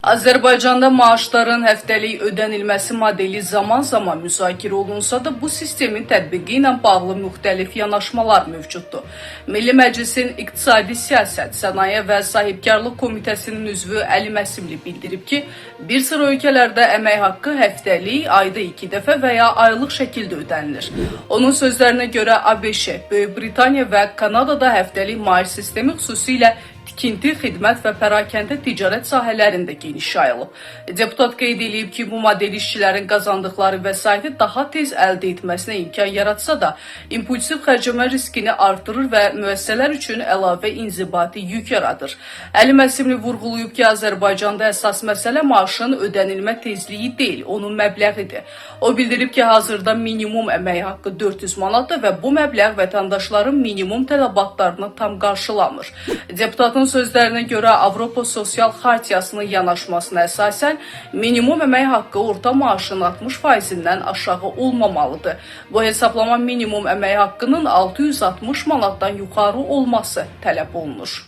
Azərbaycanda maaşların həftəlik ödənilməsi modeli zaman-zaman müzakirə olunsa da, bu sistemin tətbiqi ilə bağlı müxtəlif yanaşmalar mövcuddur. Milli Məclisin İqtisadi Siyasət, Sənaye və Sahibkarlıq Komitəsinin üzvü Əli Məsimli bildirib ki, bir sıra ölkələrdə əmək haqqı həftəlik, ayda 2 dəfə və ya aylıq şəkildə ödənilir. Onun sözlərinə görə ABŞ, Böyük Britaniya və Kanadada həftəlik maaş sistemi xüsusilə tikinti, xidmət və pərakəndə ticarət sahələrində geniş yayılıb. Deputat qeyd edib ki, bu model işçilərin qazandıqları vəsaiti daha tez əldə etməsinə imkan yaratsa da, impulsiv xərcləmə riskini artırır və müəssisələr üçün əlavə inzibati yük yaradır. Əli Məsimli vurğulayıb ki, Azərbaycanda əsas məsələ maaşın ödənilmə tezliyi deyil, onun məbləğidir. O bildirib ki, hazırda minimum əmək haqqı 400 manatdır və bu məbləğ vətəndaşların minimum tələbatlarını tam qarşılamır. Deputatın sözlərinə görə Avropa Sosial Xartiyasının yanaşmasına əsasən minimum əmək haqqı orta maaşın 60%-dən aşağı olmamalıdır. Bu hesablama minimum əmək haqqının 660 manatdan yuxarı olması tələb olunur.